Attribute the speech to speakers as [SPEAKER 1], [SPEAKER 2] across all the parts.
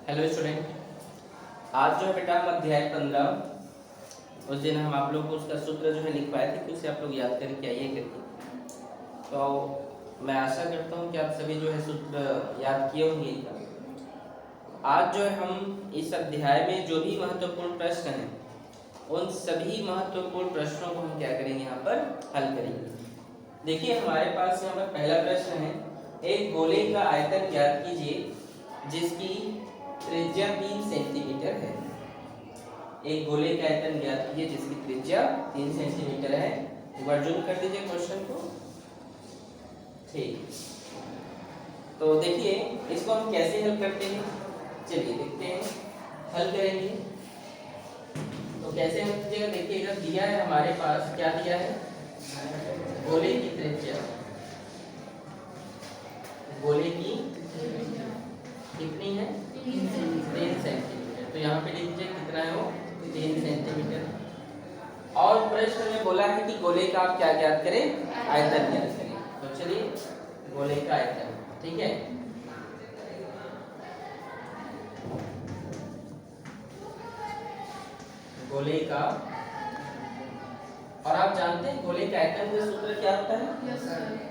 [SPEAKER 1] Hello student, आज जो है बेटा हम अध्याय 15 उस दिन हम आप लोग को उसका सूत्र जो है लिखवाए थे कि उसे आप लोग याद करके आइए करके। तो मैं आशा करता हूँ कि आप सभी जो है सूत्र याद किए होंगे। आज जो है हम इस अध्याय में जो भी महत्वपूर्ण प्रश्न हैं उन सभी महत्वपूर्ण प्रश्नों को हम क्या करेंगे, यहाँ पर हल करेंगे। देखिए हमारे पास यहाँ पर पहला प्रश्न है, एक गोले का आयतन ज्ञात कीजिए जिसकी त्रिज्या 3 सेंटीमीटर है। एक गोले का आयतन ज्ञात कीजिए जिसकी त्रिज्या 3 सेंटीमीटर है। एक बार जूम कर दीजिए क्वेश्चन को। ठीक, तो देखिए इसको हम कैसे हल करते हैं, चलिए देखते हैं, हल करेंगे। तो कैसे हल कीजिएगा, देखिए इधर दिया है हमारे पास, क्या दिया है, गोले की त्रिज्या, गोले की कितनी है, 3 सेंटीमीटर। तो यहाँ पे लिख दीजिए कितना है वो, 3 सेंटीमीटर। और प्रश्न में बोला है कि गोले का आप क्या ज्ञात करें, आयतन ज्ञात करें। तो चलिए गोले का आयतन, ठीक है। गोले का, और आप जानते हैं गोले के आयतन का सूत्र क्या होता है,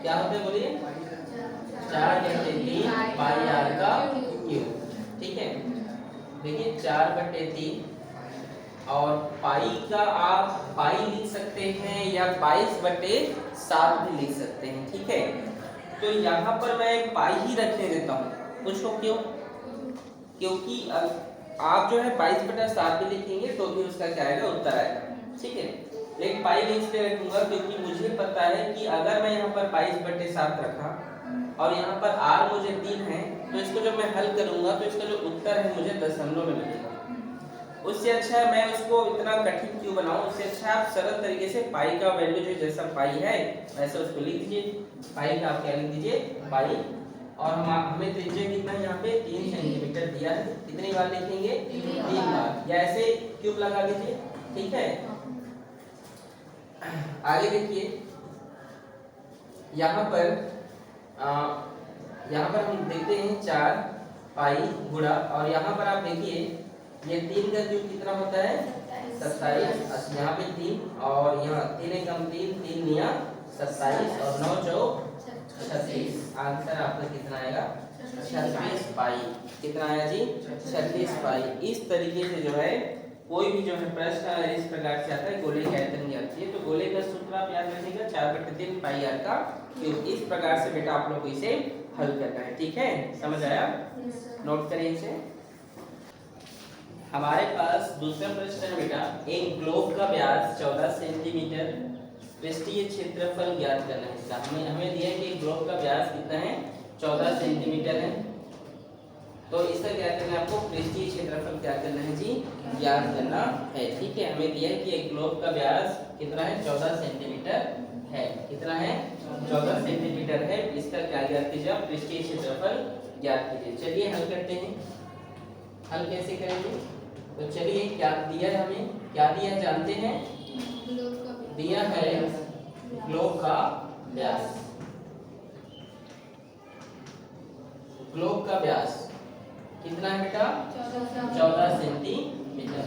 [SPEAKER 1] क्या होता है बोलिए, 4/3 पाई आर का क्यूब, ठीक है। देखिए 4/3 और पाई का आप पाई लिख सकते हैं या 22/7 भी लिख सकते हैं, ठीक है। तो यहाँ पर मैं पाई ही रखने देता हूँ, पूछो क्यों, क्योंकि आप जो है 22/7 भी लिखेंगे तो भी उसका क्या आएगा, उत्तर आएगा, ठीक है। लेकिन पाई मैं इसलिए रखूंगा क्योंकि मुझे पता है कि अगर मैं यहाँ पर 22/7 रखा और यहाँ पर r मुझे 3 है, तो इसको जब मैं हल करूंगा तो इसका जो उत्तर है मुझे दशमलव में मिलेगा। उससे अच्छा है मैं उसको इतना कठिन क्यों बनाऊं, उससे अच्छा आप सरल तरीके से पाई का वैल्यू जो जैसा पाई है वैसे उसको लिख दीजिए। पाई का आप क्या लिख दीजिए, पाई। और हमें त्रिज्या कितना है, यहाँ पे 3 सेंटीमीटर दिया है। कितनी बार लिखेंगे, 3 बार, या ऐसे क्यूब लगा दीजिए, ठीक है। आगे देखिए यहाँ पर हम देखते हैं 4 पाई गुणा, और यहाँ पर आप देखिए ये 3 का क्यूब कितना होता है, 27। यहाँ पे 3 और यहाँ 3 एकम 3, 3 निया 27 और 9 चौक 36। आंसर आपका कितना आएगा, 36 पाई। कितना आया जी, 36 पाई। इस तरीके से जो है कोई भी जो है प्रश्न अगर इस प्रकार से आता है, गोले का आयतन ज्ञात कीजिए, तो गोले का सूत्र आप याद रखिएगा 4/3 पाई आर का क्यूब। इस प्रकार से बेटा आप लोग को इसे हल करना है, ठीक है। समझ आया, नोट करिए इसे। हमारे पास दूसरा प्रश्न है बेटा, एक ग्लोब का व्यास 14 सेंटीमीटर, पृष्ठीय क्षेत्रफल ज्ञात करना है। हमें दिया है कि ग्लोब का व्यास कितना है, 14 सेंटीमीटर है। तो इसका क्या करना है आपको, पृष्ठीय क्षेत्रफल क्या करना है जी, ज्ञात करना है, ठीक है। हमें दिया है कि एक ग्लोब का व्यास कितना है, 14 सेंटीमीटर है। कितना है, 14 सेंटीमीटर है। इसका क्या ज्ञात कीजिए आप, पृष्ठीय क्षेत्रफल ज्ञात कीजिए। चलिए हल करते हैं। हल कैसे करेंगे, तो चलिए क्या दिया है हमें, क्या दिया है जानते हैं, दिया है ग्लोब का व्यास, ग्लोब का व्यास कितना है बेटा, 14 सेंटीमीटर,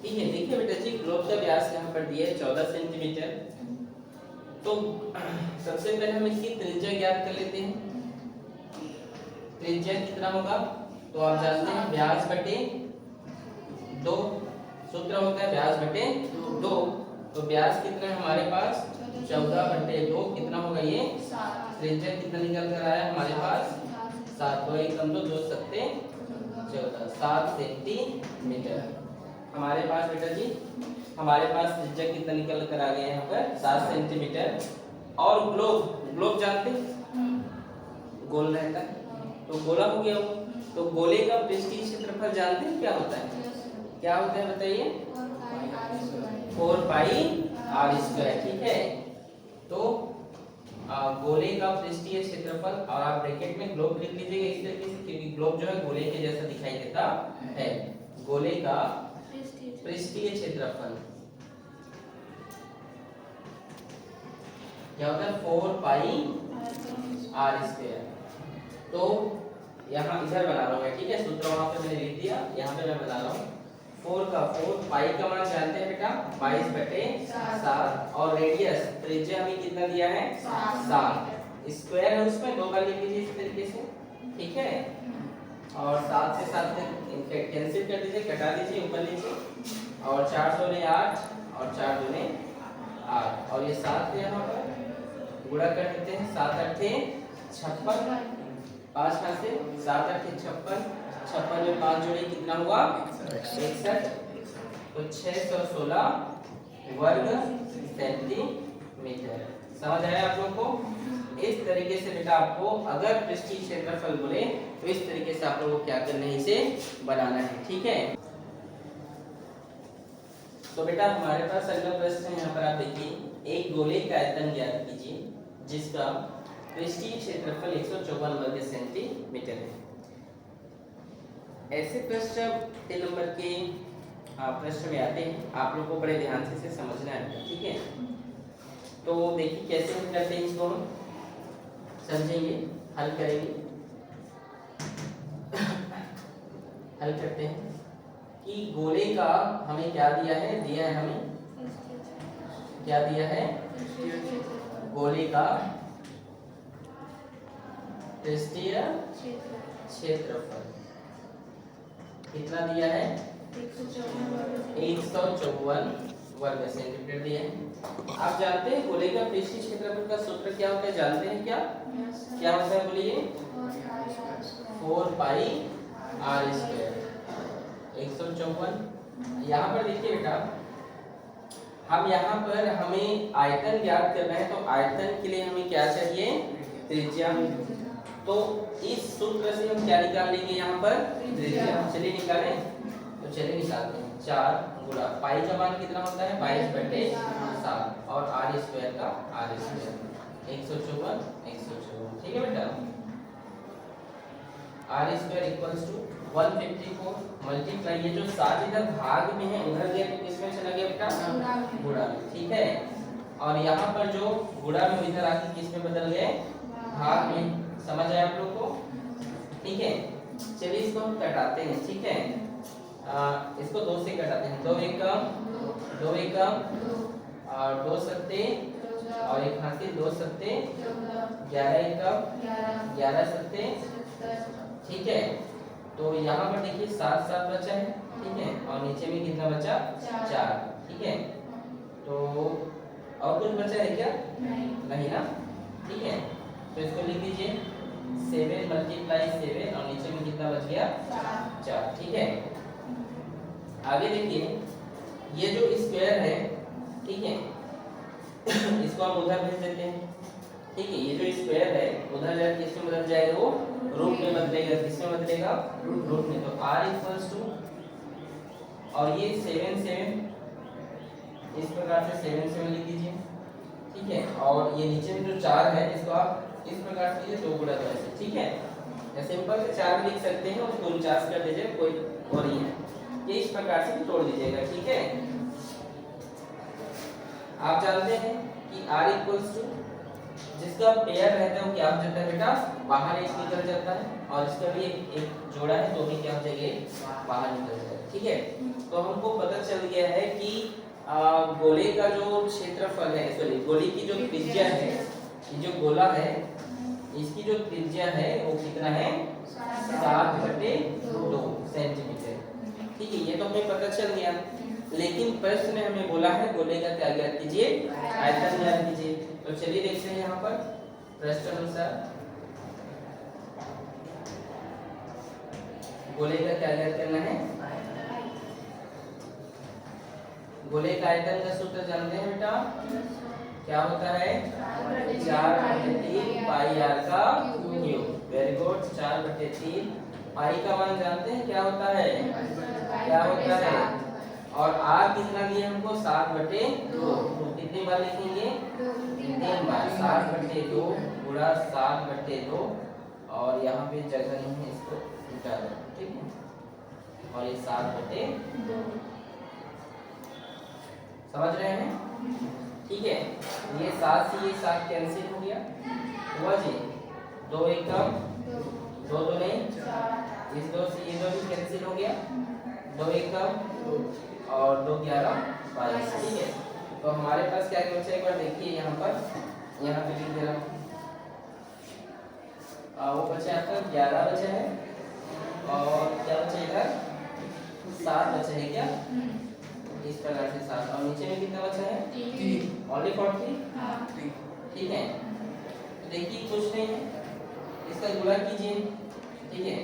[SPEAKER 1] ठीक है। देखिए बेटा जी ग्लोब का व्यास यहाँ पर दिया है 14 सेंटीमीटर। तो सबसे पहले हम इसकी त्रिज्या ज्ञात कर लेते हैं। त्रिज्या कितना होगा, तो आप जानते हैं व्यास बटे 2, सूत्र होता है व्यास बटे 2। तो व्यास कितना है हमारे पास, 14/2, कितना होगा ये, त्रिज्या कितना निकल कर आया हमारे पास, 7। 2 एकम 2, 2 सत्ते 14, 7 सेंटीमीटर हमारे पास बेटा जी। हमारे पास त्रिज्या कितना निकल कर आ गया यहाँ पर, 7 सेंटीमीटर। और ग्लोब जानते हैं गोल रहता है, तो गोला हो गया वो। तो गोले का पृष्ठीय क्षेत्रफल जानते हैं क्या होता है, क्या होता है बताइए, 4 पाई आर स्क्वायर, ठीक है। तो गोले का पृष्ठीय क्षेत्रफल, और आप ब्रैकेट में ग्लोब लिख लीजिएगा इस तरीके से, क्योंकि ग्लोब जो है गोले के जैसा दिखाई देता है। गोले का पृष्ठीय क्षेत्रफल क्या होता है, 4 पाई आर स्क्वायर। तो यहाँ इधर बना रहा हूँ मैं, ठीक है। सूत्र वहाँ पे मैंने लिख दिया, यहाँ पे मैं बना रहा हूँ 4 का 4। पाई का मान जानते हैं बेटा 22/7 और रेडियस त्रिज्या हमें कितना दिया है 7। स्क्वायर है उसमें 2 बार लिख लीजिए इस तरीके से, ठीक है। और 7 से 7 कैंसिल कर दीजिए, कटा दीजिए, ऊपर लीजिए और 4 दूने 8 और 4 दूने 8 और ये 7 यहाँ पर गुणा कर देते हैं। 7 8 56, 5 5 से 7 8 56, 56 में 5 जोड़े कितना हुआ 61, तो 616 वर्ग सेंटीमीटर। समझ आया आप लोगों को। इस तरीके से बेटा आपको अगर पृष्ठीय क्षेत्रफल बोले तो इस तरीके से आप लोगों को क्या करना है, इसे बनाना है, ठीक है। तो बेटा हमारे पास अगला प्रश्न है, यहाँ पर आप देखिए एक गोले का आयतन ज्ञात कीजिए जिसका पृष्ठीय क्षेत्रफल 154 वर्ग सेंटीमीटर है। ऐसे प्रश्न 3 नंबर के प्रश्न में आते हैं, आप लोग को बड़े ध्यान से इसे समझना है, ठीक है। तो देखिए कैसे हम करते हैं, इसको हम समझेंगे, हल करेंगे। हल करते हैं कि गोले का हमें क्या दिया है हमें क्या दिया है, गोले का पृष्ठीय क्षेत्रफल कितना दिया है 154 वर्ग सेंटीमीटर दिया है। आप जानते हैं गोले का पृष्ठीय क्षेत्रफल का सूत्र क्या होता है, जानते हैं क्या क्या होता है, बोलिए 4 पाई r स्क्वायर 154। यहाँ पर देखिए बेटा हम यहाँ पर हमें आयतन ज्ञात करना है, तो आयतन के लिए हमें क्या चाहिए, त्रिज्या। तो इस सूत्र से हम क्या निकाल लेंगे, यहाँ पर त्रिज्या। चलिए निकालें, तो चलिए निकालते हैं। 4 गुणा पाई का मान कितना होता है 22/7 और r स्क्वायर का r स्क्वायर 154, ठीक है बेटा। r square equals to 154 multiply ये जो 7 इधर भाग में है उधर गया तो किसमें चला गया बेटा गुणा में, ठीक है। और यहाँ पर जो गुणा में इधर आके किस में बदल गए भाग में। समझ आया आप लोग को, ठीक है। चलिए इसको हम कटाते हैं, ठीक है। इसको 2 से कटाते हैं, 2 एकम और 2 सत्ते और एक हाथ से 2 सत्ते 11 एकम 11 सत्ते, ठीक है। तो यहाँ पर देखिए 7 7 बचा है, ठीक है, और नीचे में कितना बचा 4, ठीक है। तो और कुछ बचा है क्या, नहीं ना, ठीक है। तो इसको लिख दीजिए 7 मल्टीप्लाई 7 और नीचे में कितना बच गया 4, ठीक है। आगे देखिए ये जो स्क्वायर है, ठीक है, इसको हम उधर भेज देते हैं, ठीक है। ये जो स्क्वायर है उधर जाकर किसमें बदल जाएगा, वो रूट में बदलेगा, किसमें बदलेगा रूट में। तो r इक्वल्स टू और ये 7 7 इस प्रकार से 7 7 लिख दीजिए, ठीक है। और ये नीचे में जो 4 है इसको आप इस प्रकार से 2 गुणा 2 ऐसे, ठीक है। या सिंपल से 4 लिख सकते हैं, उसको 49 कर दीजिए, कोई और नहीं है। ये इस प्रकार से तोड़ दीजिएगा, ठीक है। आप जानते हैं कि r इक्वल्स टू जिसका पेयर रहता है वो क्या हो जाता है बेटा बाहर एक निकल जाता है, और इसका भी एक जोड़ा है तो भी क्या हो जाएगा बाहर निकल जाएगा, ठीक है। तो हमको पता चल गया है कि गोले का जो क्षेत्रफल है, सॉरी गोले की जो त्रिज्या है, ये जो गोला है इसकी जो त्रिज्या है वो कितना है 7/2 सेंटीमीटर, ठीक है। ये तो हमें पता चल गया, लेकिन प्रश्न ने हमें बोला है गोले का क्या ज्ञात कीजिए, आयतन ज्ञात कीजिए। तो चलिए देखते हैं यहाँ पर प्रश्न अनुसार गोले का क्या ज्ञात करना है। गोले का आयतन का सूत्र जानते हैं बेटा, क्या होता है 4/3 पाई r का क्यूब। वेरी गुड, 4/3 पाई का मान जानते हैं क्या होता है, क्या होता है। और r कितना दिया हमको 7/2, तो कितनी बार लिखेंगे 3 बार, 7/2 गुणा 7/2 और यहाँ पे जगह नहीं है इसको मिटा दो, ठीक है। और ये 7/2 समझ रहे हैं, ठीक है। ये 7 से ये 7 कैंसिल हो गया, हुआ जी 2 एकम दो दूनी इस दो से ये दो भी कैंसिल हो गया, दो एकम और दो 11 22, ठीक है। तो हमारे पास क्या बचा, एक बार देखिए यहाँ पे लिख दे रहा हूँ, वो बचा आपका 11 बचा है और क्या बचा इधर 7 बचा है क्या, इस प्रकार से 7 और नीचे में कितना बचा है 3, ओनली फॉर 3, ठीक है। तो देखिए कुछ नहीं है, इसका गुणा कीजिए, ठीक है।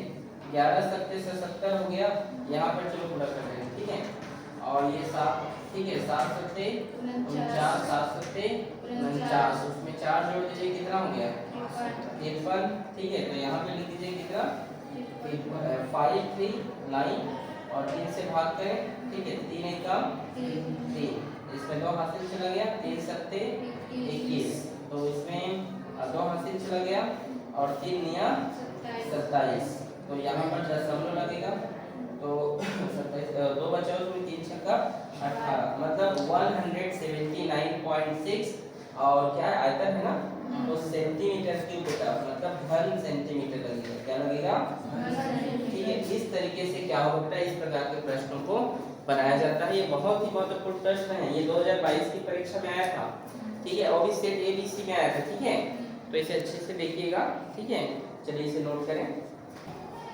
[SPEAKER 1] 11 सत्ते से 70 हो गया, यहाँ पर चलो गुणा कर रहे हैं, ठीक है। और ये 7, ठीक है, 7 सत्ते 49, 7 सत्ते 49, उसमें 4 जोड़ दीजिए, कितना हो गया 53, ठीक है। तो यहाँ पे लिख दीजिए कितना 5 3 9 और 3 से भाग करें, ठीक है, 3 एकम 3, इसमें 2 हासिल चला गया, 3 सत्ते 21, तो इसमें 2 हासिल चला गया और 3 निया 27, तो यहाँ पर दशमलव लगेगा, तो 27 2 बचा, उसमें 3 छक्का 18, मतलब 179.6 और क्या आयतन है ना, तो सेंटीमीटर क्यूब बेटा, मतलब घन सेंटीमीटर लगेगा, क्या लगेगा, ठीक है। इस तरीके से क्या होता है, इस प्रकार के प्रश्नों को बनाया जाता है। ये बहुत ही महत्वपूर्ण प्रश्न है, ये 2022 की परीक्षा में आया था, ठीक है, और भी स्टेट ABC में आया था, ठीक है। तो इसे अच्छे से देखिएगा, ठीक है। चलिए इसे नोट करें।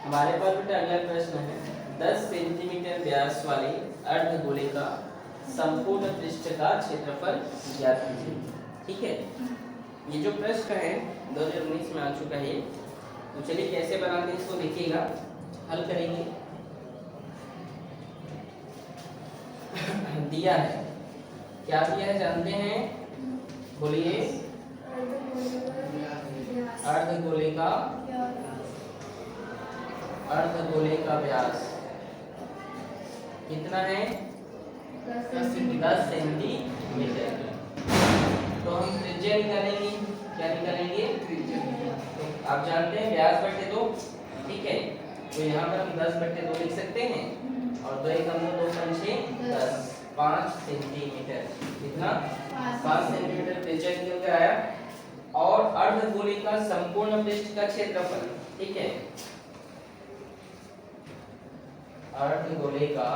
[SPEAKER 1] हमारे पास बेटा अगला प्रश्न है, 10 सेंटीमीटर व्यास वाले अर्धगोले का संपूर्ण पृष्ठ का क्षेत्रफल ज्ञात कीजिए, ठीक है। ये जो प्रश्न है 2019 में आ चुका है, तो चलिए कैसे बनाते हैं इसको देखिएगा, हल करेंगे। दिया है, क्या दिया है जानते हैं, बोलिए, अर्धगोले का व्यास कितना है 10 सेंटीमीटर। तो हम त्रिज्या निकालेंगे, क्या निकालेंगे त्रिज्या, तो आप जानते हैं व्यास बटे 2, ठीक है। तो यहाँ पर हम 10/2 लिख सकते हैं और 2 एकम 2 पंचे 10, 5 सेंटीमीटर, कितना 5 सेंटीमीटर त्रिज्या निकल कर आया। और अर्धगोले का संपूर्ण पृष्ठ का क्षेत्रफल, ठीक है, अर्धगोले का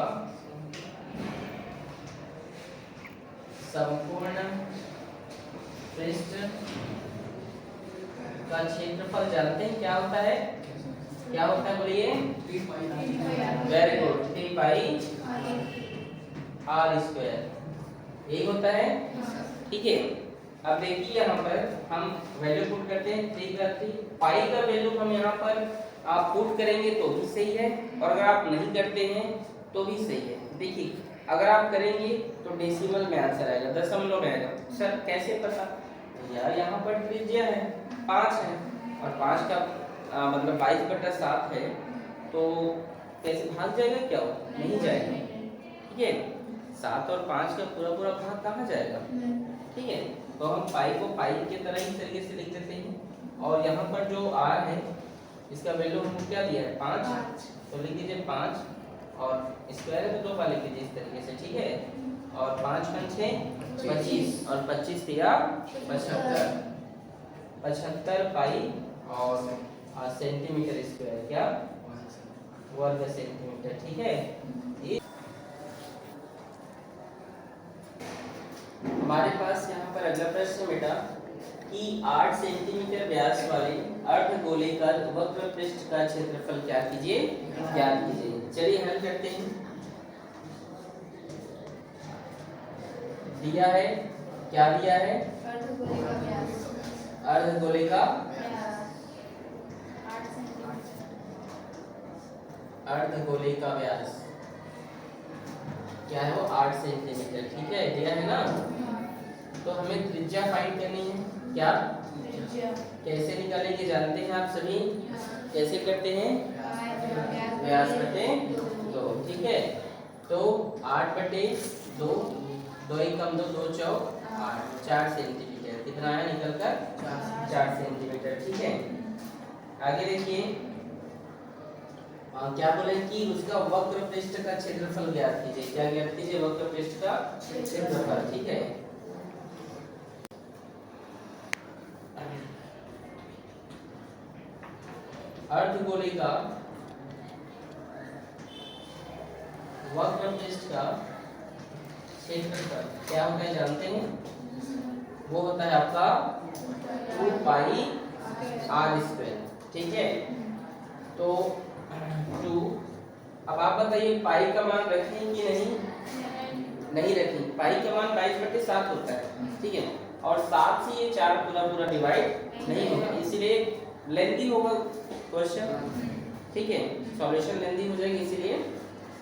[SPEAKER 1] संपूर्ण पृष्ठ का क्षेत्रफल जानते हैं क्या होता है, क्या होता है बोलिए, वेरी गुड, 3 पाई r स्क्वायर, यही होता है, ठीक है। अब देखिए यहाँ पर हम वैल्यू पुट करते हैं, 3 पाई का वैल्यू हम यहाँ पर आप पुट करेंगे तो भी सही है, और अगर आप नहीं करते हैं तो भी सही है। देखिए अगर आप करेंगे तो डेसिमल में आंसर आएगा, दशमलव में आएगा। सर कैसे पता, यार यहाँ पर त्रिज्या है 5 है और 5 का मतलब 22/7 है, तो कैसे भाग जाएगा, क्या हो नहीं जाएगा, ठीक है। 7 और 5 का पूरा पूरा भाग कहाँ जाएगा, ठीक है। तो हम पाई को पाई की तरह ही तरीके से लिख देते हैं, और यहाँ पर जो r है इसका वैल्यू हमको क्या दिया है 5, तो लिख दीजिए 5 और स्क्वायर है तो 2 बार लिख दीजिए इस तरीके से, ठीक है। और 5 पंचे 25 और 25 दिया 75 पाई और सेंटीमीटर स्क्वायर, क्या वर्ग सेंटीमीटर, ठीक है। हमारे पास यहाँ पर अगला प्रश्न बेटा कि 8 सेंटीमीटर व्यास वाले अर्धगोले का वक्र पृष्ठ का क्षेत्रफल क्या कीजिए, ज्ञात कीजिए। चलिए हल करते हैं। दिया है, क्या दिया है, अर्धगोले का व्यास, अर्धगोले का अर्धगोले का व्यास क्या है वो 8 सेंटीमीटर, ठीक है, दिया है ना। तो हमें त्रिज्या फाइंड करनी है, क्या त्रिज्या कैसे निकालेंगे जानते हैं आप सभी, कैसे करते हैं, व्यास बटे 2, ठीक है। तो 8/2, 2 एकम 2, 2 चौक 8, 4 सेंटीमीटर, कितना आया निकल कर 4 सेंटीमीटर, ठीक है। आगे देखिए क्या बोले कि उसका वक्र पृष्ठ का क्षेत्रफल ज्ञात कीजिए, क्या ज्ञात कीजिए, वक्र पृष्ठ का क्षेत्रफल, ठीक है। अर्धगोले का वक्र पृष्ठ का क्षेत्रफल क्या होता है जानते हैं? वो होता है आपका 2 पाई आर स्क्वायर। ठीक है, तो 2, अब आप बताइए पाई का मान रखें कि नहीं? नहीं रखें। पाई का मान 22/7 होता है। ठीक है, और 7 से ये 4 पूरा पूरा डिवाइड नहीं होगा, इसलिए लेंथी होगा क्वेश्चन। ठीक है, सॉल्यूशन लेंथी हो जाएगी, इसीलिए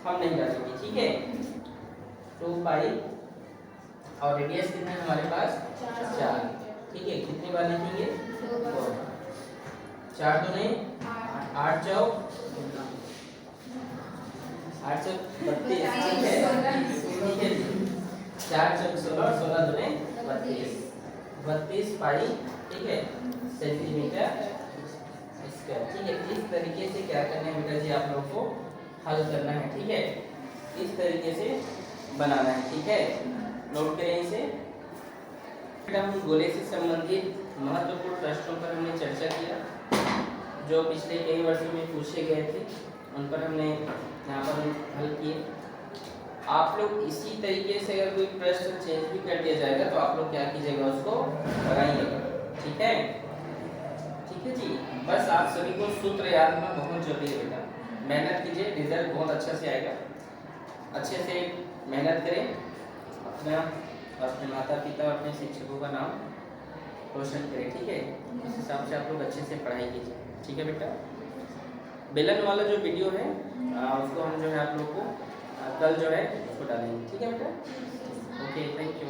[SPEAKER 1] हम नहीं डालेंगे। ठीक है, 2 पाई और रेडियस कितना है हमारे पास? 4। ठीक है, कितनी बार लिखेंगे? 4। 4 दूनी 8 चौक 832। ठीक है, 4 चौक 16, 16 दूनी 32, 32 पाई। ठीक है, सेंटीमीटर स्क्वायर। ठीक है, इस तरीके से क्या करना है बेटा जी, आप लोग को हल करना है। ठीक है, इस तरीके से बनाना है। ठीक है, नोट करें इसे। बेटा हम गोले से संबंधित महत्वपूर्ण प्रश्नों पर हमने चर्चा किया, जो पिछले कई वर्षों में पूछे गए थे, उन पर हमने यहाँ पर हल किए। आप लोग इसी तरीके से अगर कोई प्रश्न चेंज भी कर दिया जाएगा तो आप लोग क्या कीजिएगा, उसको बनाइएगा। ठीक है, ठीक है जी। बस आप सभी को सूत्र याद रखना बहुत जरूरी है बेटा। मेहनत कीजिए, रिजल्ट बहुत अच्छा से आएगा। अच्छे से मेहनत करें, अपना अपने माता पिता और अपने शिक्षकों का नाम रोशन करें। ठीक है, उस हिसाब से आप लोग अच्छे से पढ़ाई कीजिए। ठीक है बेटा, बेलन वाला जो वीडियो है उसको हम जो है आप लोग को कल जो है उसको डालेंगे। ठीक है बेटा, ओके, थैंक यू।